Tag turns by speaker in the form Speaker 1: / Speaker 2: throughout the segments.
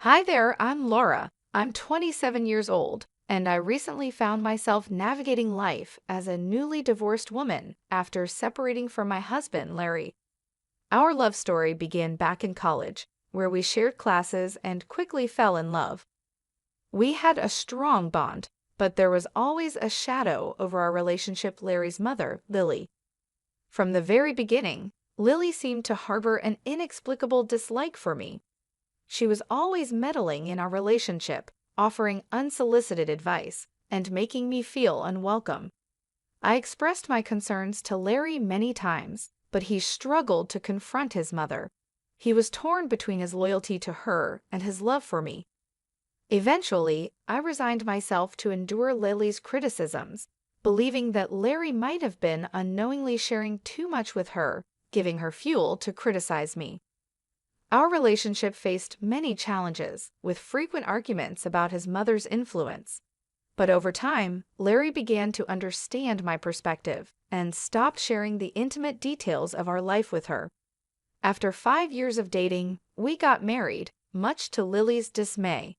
Speaker 1: Hi there, I'm Laura. I'm 27 years old, and I recently found myself navigating life as a newly divorced woman after separating from my husband, Larry. Our love story began back in college, where we shared classes and quickly fell in love. We had a strong bond, but there was always a shadow over our relationship. Larry's mother, Lily. From the very beginning, Lily seemed to harbor an inexplicable dislike for me. She was always meddling in our relationship, offering unsolicited advice, and making me feel unwelcome. I expressed my concerns to Larry many times, but he struggled to confront his mother. He was torn between his loyalty to her and his love for me. Eventually, I resigned myself to endure Lily's criticisms, believing that Larry might have been unknowingly sharing too much with her, giving her fuel to criticize me. Our relationship faced many challenges, with frequent arguments about his mother's influence. But over time, Larry began to understand my perspective and stopped sharing the intimate details of our life with her. After 5 years of dating, we got married, much to Lily's dismay.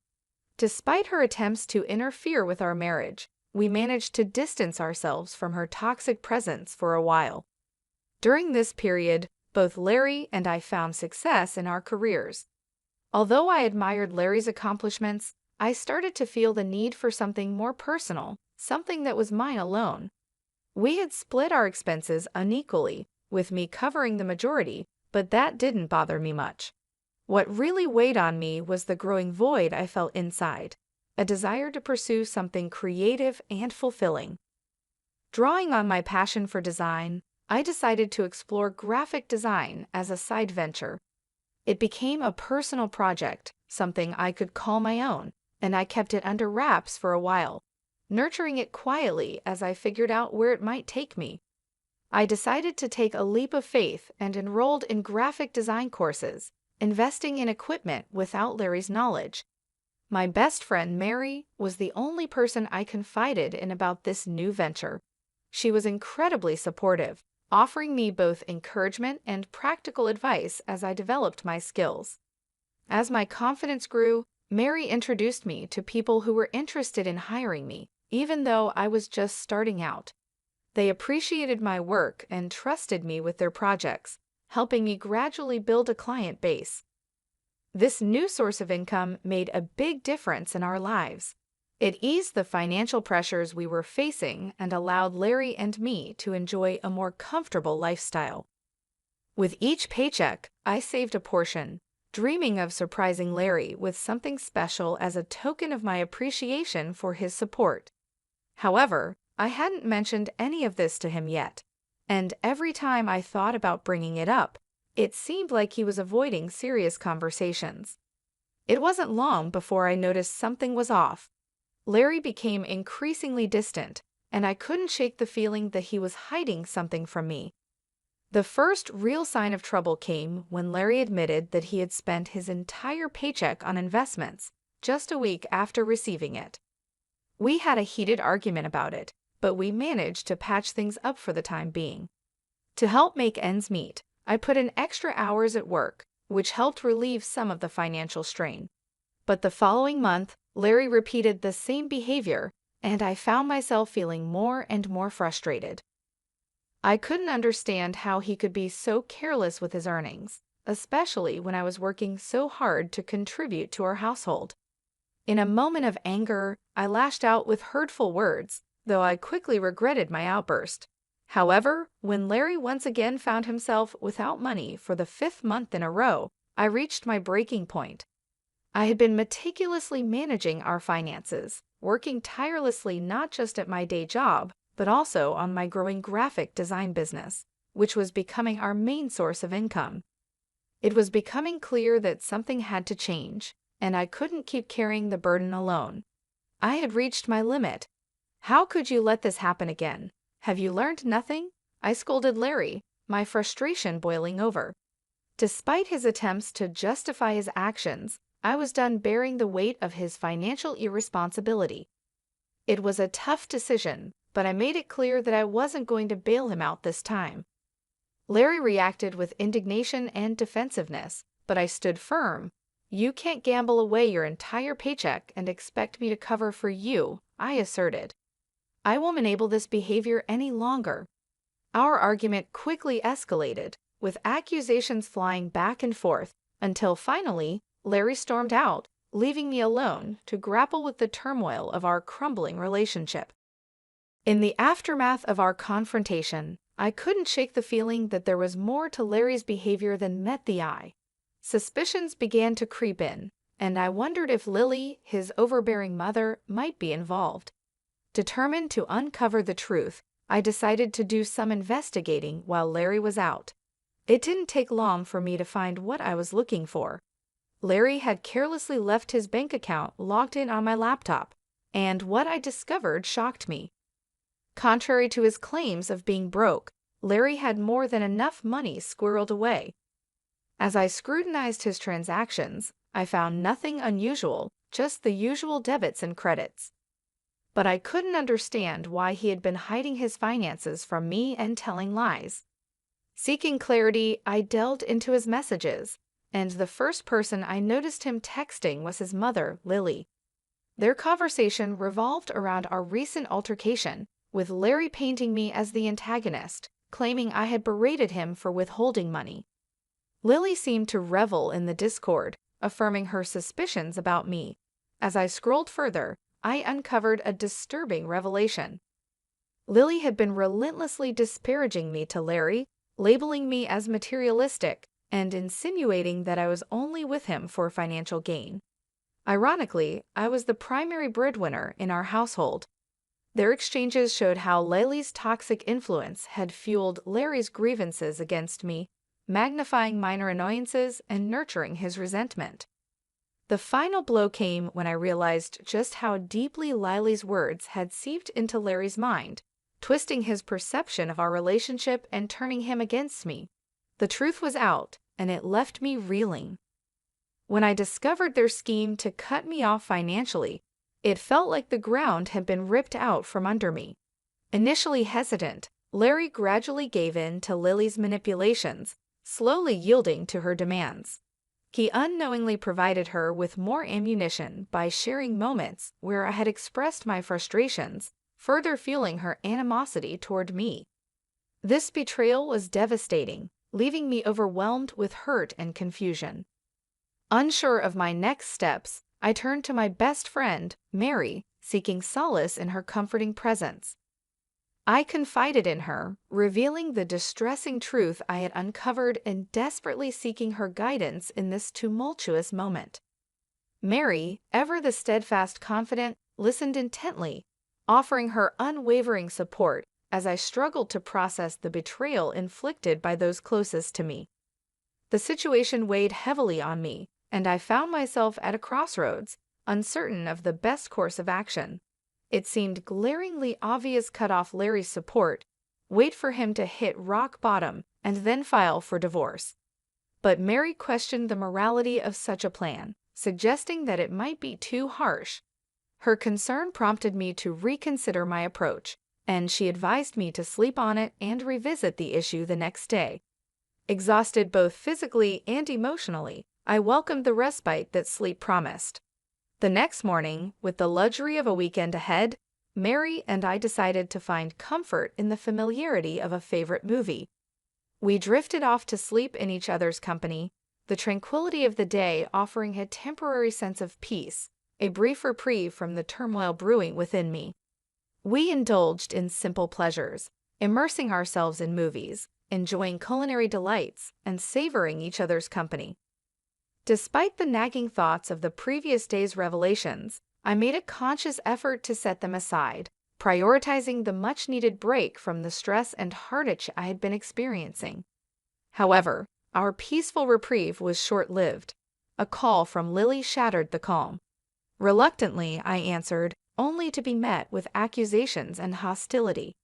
Speaker 1: Despite her attempts to interfere with our marriage, we managed to distance ourselves from her toxic presence for a while. During this period, both Larry and I found success in our careers. Although I admired Larry's accomplishments, I started to feel the need for something more personal, something that was mine alone. We had split our expenses unequally, with me covering the majority, but that didn't bother me much. What really weighed on me was the growing void I felt inside, a desire to pursue something creative and fulfilling. Drawing on my passion for design, I decided to explore graphic design as a side venture. It became a personal project, something I could call my own, and I kept it under wraps for a while, nurturing it quietly as I figured out where it might take me. I decided to take a leap of faith and enrolled in graphic design courses, investing in equipment without Larry's knowledge. My best friend, Mary, was the only person I confided in about this new venture. She was incredibly supportive, offering me both encouragement and practical advice as I developed my skills. As my confidence grew, Mary introduced me to people who were interested in hiring me, even though I was just starting out. They appreciated my work and trusted me with their projects, helping me gradually build a client base. This new source of income made a big difference in our lives. It eased the financial pressures we were facing and allowed Larry and me to enjoy a more comfortable lifestyle. With each paycheck, I saved a portion, dreaming of surprising Larry with something special as a token of my appreciation for his support. However, I hadn't mentioned any of this to him yet, and every time I thought about bringing it up, it seemed like he was avoiding serious conversations. It wasn't long before I noticed something was off. Larry became increasingly distant, and I couldn't shake the feeling that he was hiding something from me. The first real sign of trouble came when Larry admitted that he had spent his entire paycheck on investments just a week after receiving it. We had a heated argument about it, but we managed to patch things up for the time being. To help make ends meet, I put in extra hours at work, which helped relieve some of the financial strain. But the following month, Larry repeated the same behavior, and I found myself feeling more and more frustrated. I couldn't understand how he could be so careless with his earnings, especially when I was working so hard to contribute to our household. In a moment of anger, I lashed out with hurtful words, though I quickly regretted my outburst. However, when Larry once again found himself without money for the 5th month in a row, I reached my breaking point. I had been meticulously managing our finances, working tirelessly not just at my day job, but also on my growing graphic design business, which was becoming our main source of income. It was becoming clear that something had to change, and I couldn't keep carrying the burden alone. I had reached my limit. "How could you let this happen again? Have you learned nothing?" I scolded Larry, my frustration boiling over. Despite his attempts to justify his actions, I was done bearing the weight of his financial irresponsibility. It was a tough decision, but I made it clear that I wasn't going to bail him out this time. Larry reacted with indignation and defensiveness, but I stood firm. You can't gamble away your entire paycheck and expect me to cover for you, I asserted. I won't enable this behavior any longer. Our argument quickly escalated, with accusations flying back and forth, until finally, Larry stormed out, leaving me alone to grapple with the turmoil of our crumbling relationship. In the aftermath of our confrontation, I couldn't shake the feeling that there was more to Larry's behavior than met the eye. Suspicions began to creep in, and I wondered if Lily, his overbearing mother, might be involved. Determined to uncover the truth, I decided to do some investigating while Larry was out. It didn't take long for me to find what I was looking for. Larry had carelessly left his bank account logged in on my laptop, and what I discovered shocked me. Contrary to his claims of being broke, Larry had more than enough money squirreled away. As I scrutinized his transactions, I found nothing unusual, just the usual debits and credits. But I couldn't understand why he had been hiding his finances from me and telling lies. Seeking clarity, I delved into his messages, and the first person I noticed him texting was his mother, Lily. Their conversation revolved around our recent altercation, with Larry painting me as the antagonist, claiming I had berated him for withholding money. Lily seemed to revel in the discord, affirming her suspicions about me. As I scrolled further, I uncovered a disturbing revelation. Lily had been relentlessly disparaging me to Larry, labeling me as materialistic, and insinuating that I was only with him for financial gain. Ironically, I was the primary breadwinner in our household. Their exchanges showed how Lily's toxic influence had fueled Larry's grievances against me, magnifying minor annoyances and nurturing his resentment. The final blow came when I realized just how deeply Lily's words had seeped into Larry's mind, twisting his perception of our relationship and turning him against me. The truth was out, and it left me reeling. When I discovered their scheme to cut me off financially, it felt like the ground had been ripped out from under me. Initially hesitant, Larry gradually gave in to Lily's manipulations, slowly yielding to her demands. He unknowingly provided her with more ammunition by sharing moments where I had expressed my frustrations, further fueling her animosity toward me. This betrayal was devastating, leaving me overwhelmed with hurt and confusion. Unsure of my next steps, I turned to my best friend, Mary, seeking solace in her comforting presence. I confided in her, revealing the distressing truth I had uncovered and desperately seeking her guidance in this tumultuous moment. Mary, ever the steadfast confidant, listened intently, offering her unwavering support as I struggled to process the betrayal inflicted by those closest to me. The situation weighed heavily on me, and I found myself at a crossroads, uncertain of the best course of action. It seemed glaringly obvious cut off Larry's support, wait for him to hit rock bottom, and then file for divorce. But Mary questioned the morality of such a plan, suggesting that it might be too harsh. Her concern prompted me to reconsider my approach, and she advised me to sleep on it and revisit the issue the next day. Exhausted both physically and emotionally, I welcomed the respite that sleep promised. The next morning, with the luxury of a weekend ahead, Mary and I decided to find comfort in the familiarity of a favorite movie. We drifted off to sleep in each other's company, the tranquility of the day offering a temporary sense of peace, a brief reprieve from the turmoil brewing within me. We indulged in simple pleasures, immersing ourselves in movies, enjoying culinary delights, and savoring each other's company. Despite the nagging thoughts of the previous day's revelations, I made a conscious effort to set them aside, prioritizing the much-needed break from the stress and heartache I had been experiencing. However, our peaceful reprieve was short-lived. A call from Lily shattered the calm. Reluctantly, I answered, only to be met with accusations and hostility.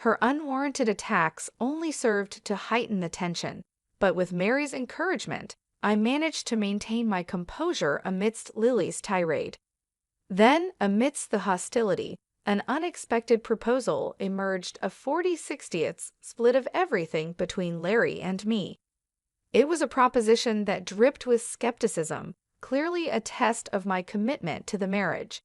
Speaker 1: Her unwarranted attacks only served to heighten the tension, but with Mary's encouragement, I managed to maintain my composure amidst Lily's tirade. Then, amidst the hostility, an unexpected proposal emerged, a 40/60 split of everything between Larry and me. It was a proposition that dripped with skepticism, clearly a test of my commitment to the marriage.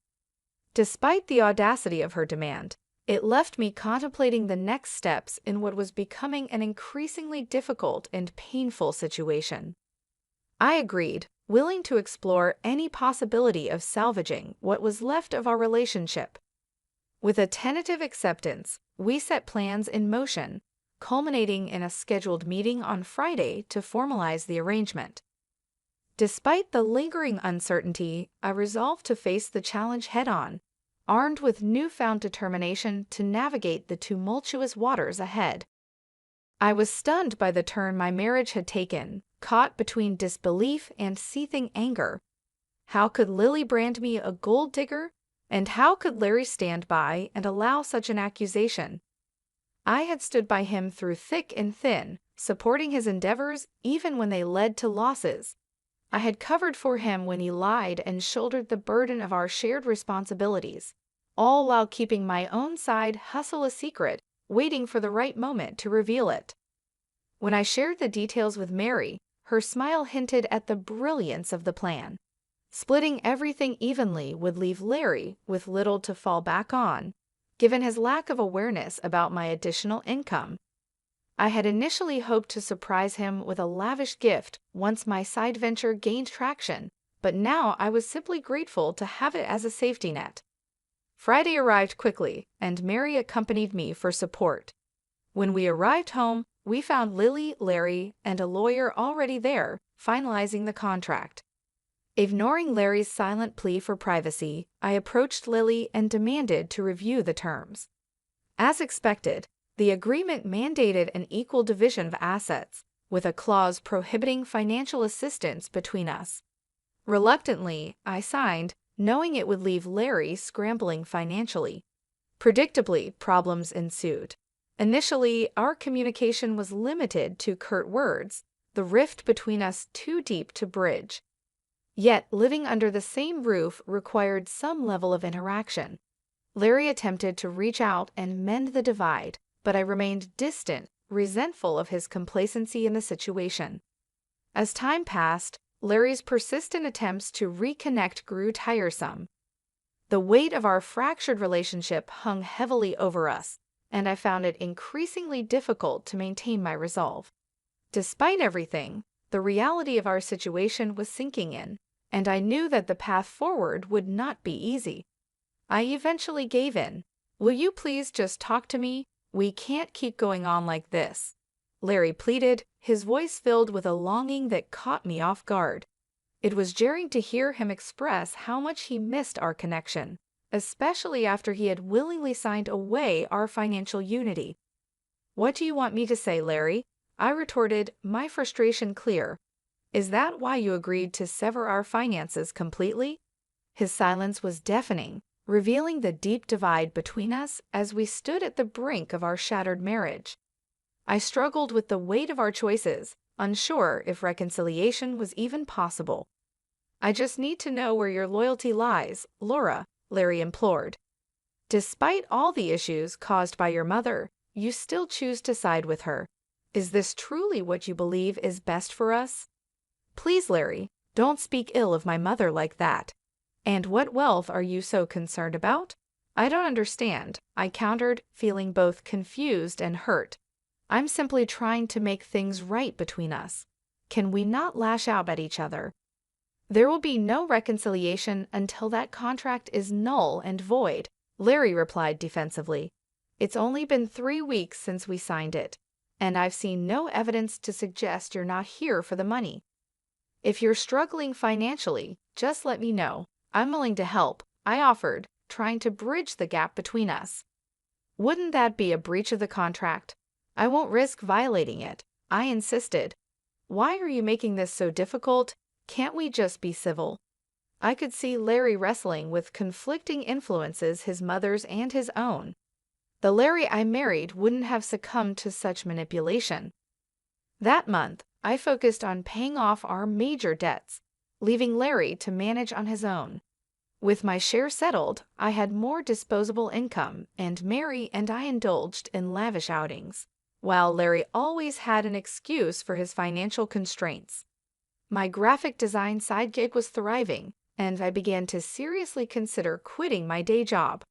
Speaker 1: Despite the audacity of her demand, it left me contemplating the next steps in what was becoming an increasingly difficult and painful situation. I agreed, willing to explore any possibility of salvaging what was left of our relationship. With a tentative acceptance, we set plans in motion, culminating in a scheduled meeting on Friday to formalize the arrangement. Despite the lingering uncertainty, I resolved to face the challenge head-on, armed with newfound determination to navigate the tumultuous waters ahead. I was stunned by the turn my marriage had taken, caught between disbelief and seething anger. How could Lily brand me a gold digger? And how could Larry stand by and allow such an accusation? I had stood by him through thick and thin, supporting his endeavors even when they led to losses. I had covered for him when he lied and shouldered the burden of our shared responsibilities, all while keeping my own side hustle a secret, waiting for the right moment to reveal it. When I shared the details with Mary, her smile hinted at the brilliance of the plan. Splitting everything evenly would leave Larry with little to fall back on, given his lack of awareness about my additional income. I had initially hoped to surprise him with a lavish gift once my side venture gained traction, but now I was simply grateful to have it as a safety net. Friday arrived quickly, and Mary accompanied me for support. When we arrived home, we found Lily, Larry, and a lawyer already there, finalizing the contract. Ignoring Larry's silent plea for privacy, I approached Lily and demanded to review the terms. As expected, the agreement mandated an equal division of assets, with a clause prohibiting financial assistance between us. Reluctantly, I signed, knowing it would leave Larry scrambling financially. Predictably, problems ensued. Initially, our communication was limited to curt words, the rift between us too deep to bridge. Yet, living under the same roof required some level of interaction. Larry attempted to reach out and mend the divide, but I remained distant, resentful of his complacency in the situation. As time passed, Larry's persistent attempts to reconnect grew tiresome. The weight of our fractured relationship hung heavily over us, and I found it increasingly difficult to maintain my resolve. Despite everything, the reality of our situation was sinking in, and I knew that the path forward would not be easy. I eventually gave in. "Will you please just talk to me? We can't keep going on like this," Larry pleaded, his voice filled with a longing that caught me off guard. It was jarring to hear him express how much he missed our connection, especially after he had willingly signed away our financial unity. "What do you want me to say, Larry?" I retorted, my frustration clear. "Is that why you agreed to sever our finances completely?" His silence was deafening, revealing the deep divide between us as we stood at the brink of our shattered marriage. I struggled with the weight of our choices, unsure if reconciliation was even possible. "I just need to know where your loyalty lies, Laura," Larry implored. "Despite all the issues caused by your mother, you still choose to side with her. Is this truly what you believe is best for us?" "Please, Larry, don't speak ill of my mother like that. And what wealth are you so concerned about?" "I don't understand," I countered, feeling both confused and hurt. "I'm simply trying to make things right between us. Can we not lash out at each other?" "There will be no reconciliation until that contract is null and void," Larry replied defensively. "It's only been 3 weeks since we signed it, and I've seen no evidence to suggest you're not here for the money. If you're struggling financially, just let me know. I'm willing to help," I offered, trying to bridge the gap between us. "Wouldn't that be a breach of the contract?" "I won't risk violating it," I insisted. "Why are you making this so difficult? Can't we just be civil?" I could see Larry wrestling with conflicting influences, his mother's and his own. The Larry I married wouldn't have succumbed to such manipulation. That month, I focused on paying off our major debts, leaving Larry to manage on his own. With my share settled, I had more disposable income, and Mary and I indulged in lavish outings, while Larry always had an excuse for his financial constraints. My graphic design side gig was thriving, and I began to seriously consider quitting my day job.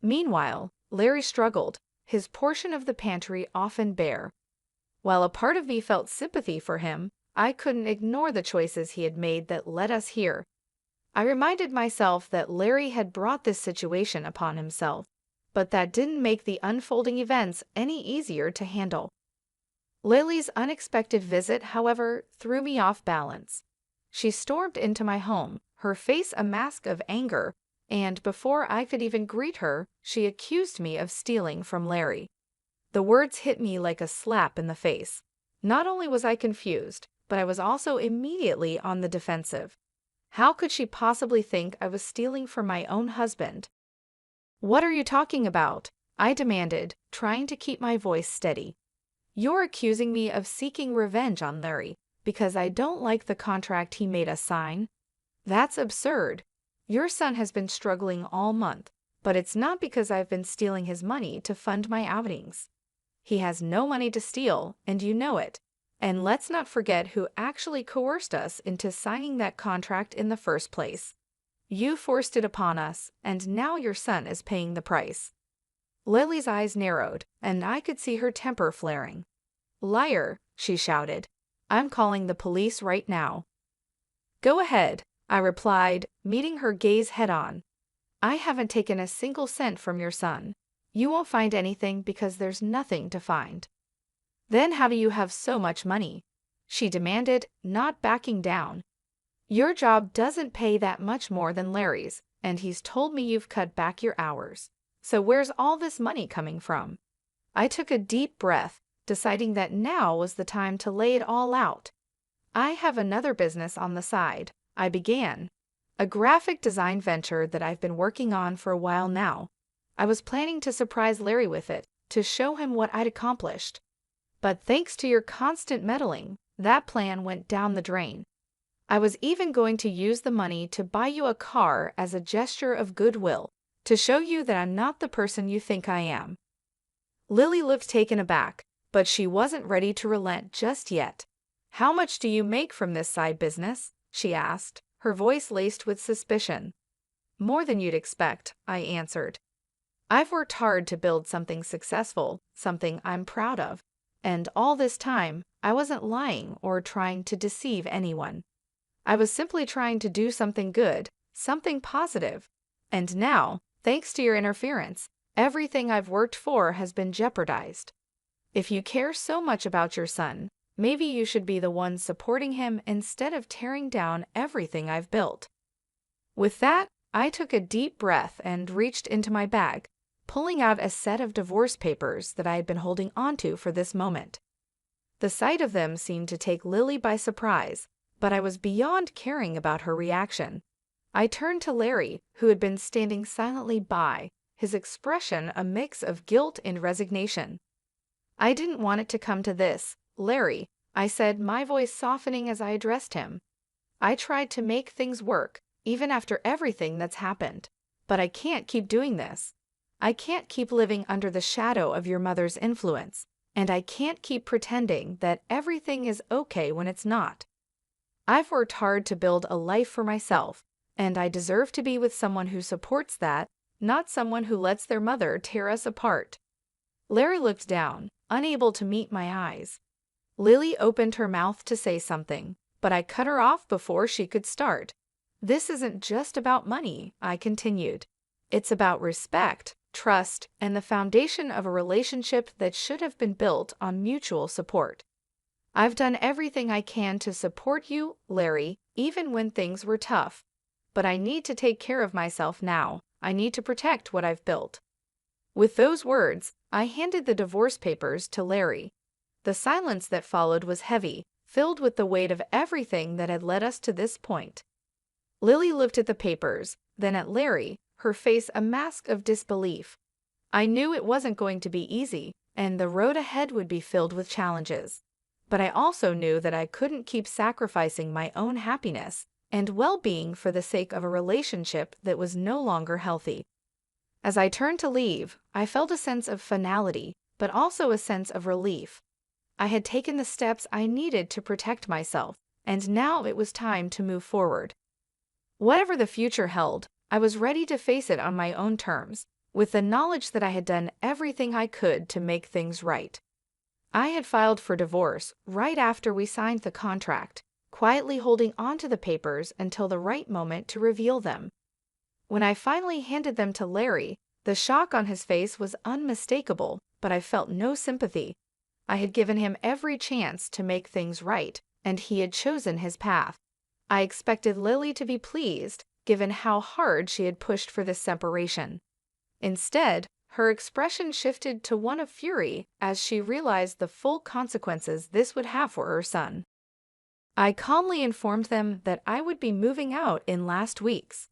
Speaker 1: Meanwhile, Larry struggled, his portion of the pantry often bare. While a part of me felt sympathy for him, I couldn't ignore the choices he had made that led us here. I reminded myself that Larry had brought this situation upon himself, but that didn't make the unfolding events any easier to handle. Lily's unexpected visit, however, threw me off balance. She stormed into my home, her face a mask of anger, and before I could even greet her, she accused me of stealing from Larry. The words hit me like a slap in the face. Not only was I confused, but I was also immediately on the defensive. How could she possibly think I was stealing from my own husband? "What are you talking about?" I demanded, trying to keep my voice steady. "You're accusing me of seeking revenge on Larry because I don't like the contract he made us sign? That's absurd. Your son has been struggling all month, but it's not because I've been stealing his money to fund my outings. He has no money to steal, and you know it. And let's not forget who actually coerced us into signing that contract in the first place. You forced it upon us, and now your son is paying the price." Lily's eyes narrowed, and I could see her temper flaring. "Liar," she shouted. "I'm calling the police right now." "Go ahead," I replied, meeting her gaze head-on. "I haven't taken a single cent from your son. You won't find anything because there's nothing to find." "Then how do you have so much money?" she demanded, not backing down. "Your job doesn't pay that much more than Larry's, and he's told me you've cut back your hours. So where's all this money coming from?" I took a deep breath, deciding that now was the time to lay it all out. "I have another business on the side," I began. "A graphic design venture that I've been working on for a while now. I was planning to surprise Larry with it, to show him what I'd accomplished. But thanks to your constant meddling, that plan went down the drain. I was even going to use the money to buy you a car as a gesture of goodwill, to show you that I'm not the person you think I am." Lily looked taken aback, but she wasn't ready to relent just yet. "How much do you make from this side business?" she asked, her voice laced with suspicion. "More than you'd expect," I answered. "I've worked hard to build something successful, something I'm proud of. And all this time, I wasn't lying or trying to deceive anyone. I was simply trying to do something good, something positive. And now, thanks to your interference, everything I've worked for has been jeopardized. If you care so much about your son, maybe you should be the one supporting him instead of tearing down everything I've built." With that, I took a deep breath and reached into my bag, pulling out a set of divorce papers that I had been holding onto for this moment. The sight of them seemed to take Lily by surprise, but I was beyond caring about her reaction. I turned to Larry, who had been standing silently by, his expression a mix of guilt and resignation. "I didn't want it to come to this, Larry," I said, my voice softening as I addressed him. "I tried to make things work, even after everything that's happened. But I can't keep doing this. I can't keep living under the shadow of your mother's influence, and I can't keep pretending that everything is okay when it's not. I've worked hard to build a life for myself, and I deserve to be with someone who supports that, not someone who lets their mother tear us apart." Larry looked down, unable to meet my eyes. Lily opened her mouth to say something, but I cut her off before she could start. "This isn't just about money," I continued. "It's about respect, trust, and the foundation of a relationship that should have been built on mutual support. I've done everything I can to support you, Larry, even when things were tough. But I need to take care of myself now. I need to protect what I've built." With those words, I handed the divorce papers to Larry. The silence that followed was heavy, filled with the weight of everything that had led us to this point. Lily looked at the papers, then at Larry, her face a mask of disbelief. I knew it wasn't going to be easy, and the road ahead would be filled with challenges. But I also knew that I couldn't keep sacrificing my own happiness and well-being for the sake of a relationship that was no longer healthy. As I turned to leave, I felt a sense of finality, but also a sense of relief. I had taken the steps I needed to protect myself, and now it was time to move forward. Whatever the future held, I was ready to face it on my own terms, with the knowledge that I had done everything I could to make things right. I had filed for divorce right after we signed the contract, quietly holding onto the papers until the right moment to reveal them. When I finally handed them to Larry, the shock on his face was unmistakable, but I felt no sympathy. I had given him every chance to make things right, and he had chosen his path. I expected Lily to be pleased, given how hard she had pushed for this separation. Instead, her expression shifted to one of fury as she realized the full consequences this would have for her son. I calmly informed them that I would be moving out in last weeks.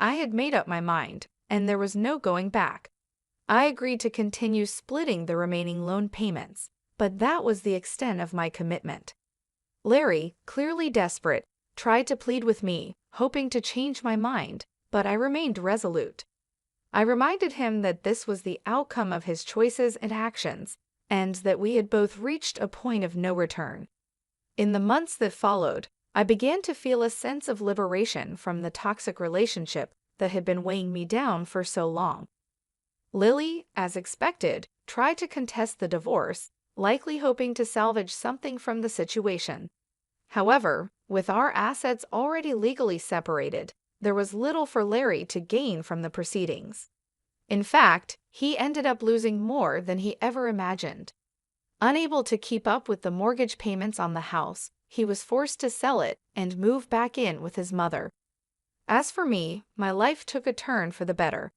Speaker 1: I had made up my mind, and there was no going back. I agreed to continue splitting the remaining loan payments, but that was the extent of my commitment. Larry, clearly desperate, tried to plead with me, hoping to change my mind, but I remained resolute. I reminded him that this was the outcome of his choices and actions, and that we had both reached a point of no return. In the months that followed, I began to feel a sense of liberation from the toxic relationship that had been weighing me down for so long. Lily, as expected, tried to contest the divorce, likely hoping to salvage something from the situation. However, with our assets already legally separated, there was little for Larry to gain from the proceedings. In fact, he ended up losing more than he ever imagined. Unable to keep up with the mortgage payments on the house, he was forced to sell it and move back in with his mother. As for me, my life took a turn for the better.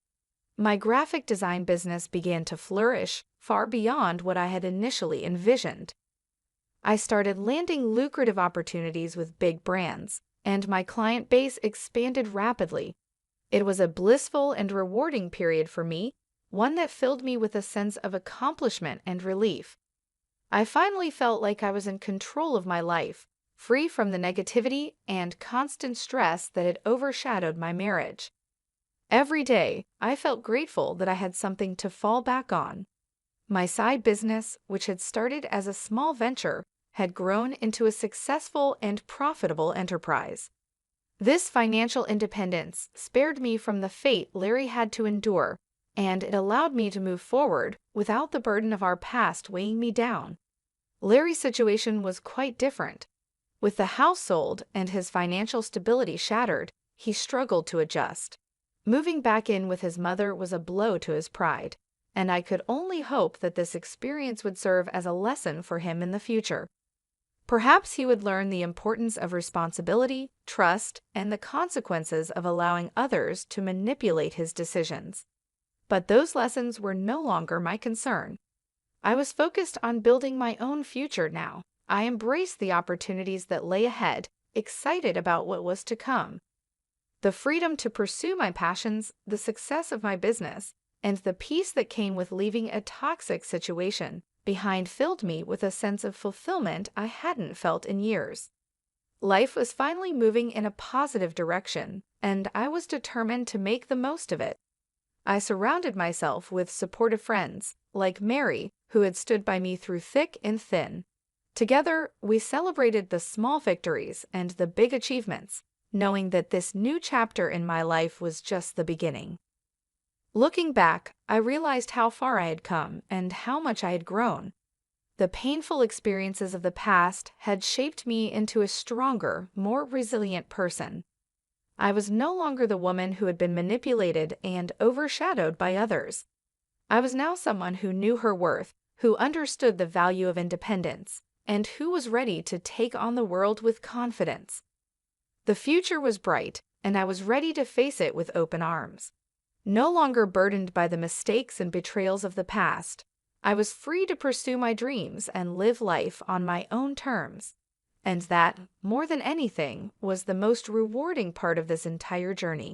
Speaker 1: My graphic design business began to flourish, far beyond what I had initially envisioned. I started landing lucrative opportunities with big brands, and my client base expanded rapidly. It was a blissful and rewarding period for me, one that filled me with a sense of accomplishment and relief. I finally felt like I was in control of my life, free from the negativity and constant stress that had overshadowed my marriage. Every day, I felt grateful that I had something to fall back on. My side business, which had started as a small venture, had grown into a successful and profitable enterprise. This financial independence spared me from the fate Larry had to endure, and it allowed me to move forward without the burden of our past weighing me down. Larry's situation was quite different. With the house sold and his financial stability shattered, he struggled to adjust. Moving back in with his mother was a blow to his pride, and I could only hope that this experience would serve as a lesson for him in the future. Perhaps he would learn the importance of responsibility, trust, and the consequences of allowing others to manipulate his decisions. But those lessons were no longer my concern. I was focused on building my own future now. I embraced the opportunities that lay ahead, excited about what was to come. The freedom to pursue my passions, the success of my business, and the peace that came with leaving a toxic situation behind filled me with a sense of fulfillment I hadn't felt in years. Life was finally moving in a positive direction, and I was determined to make the most of it. I surrounded myself with supportive friends, like Mary, who had stood by me through thick and thin. Together, we celebrated the small victories and the big achievements, knowing that this new chapter in my life was just the beginning. Looking back, I realized how far I had come and how much I had grown. The painful experiences of the past had shaped me into a stronger, more resilient person. I was no longer the woman who had been manipulated and overshadowed by others. I was now someone who knew her worth, who understood the value of independence, and who was ready to take on the world with confidence. The future was bright, and I was ready to face it with open arms. No longer burdened by the mistakes and betrayals of the past, I was free to pursue my dreams and live life on my own terms. And that, more than anything, was the most rewarding part of this entire journey.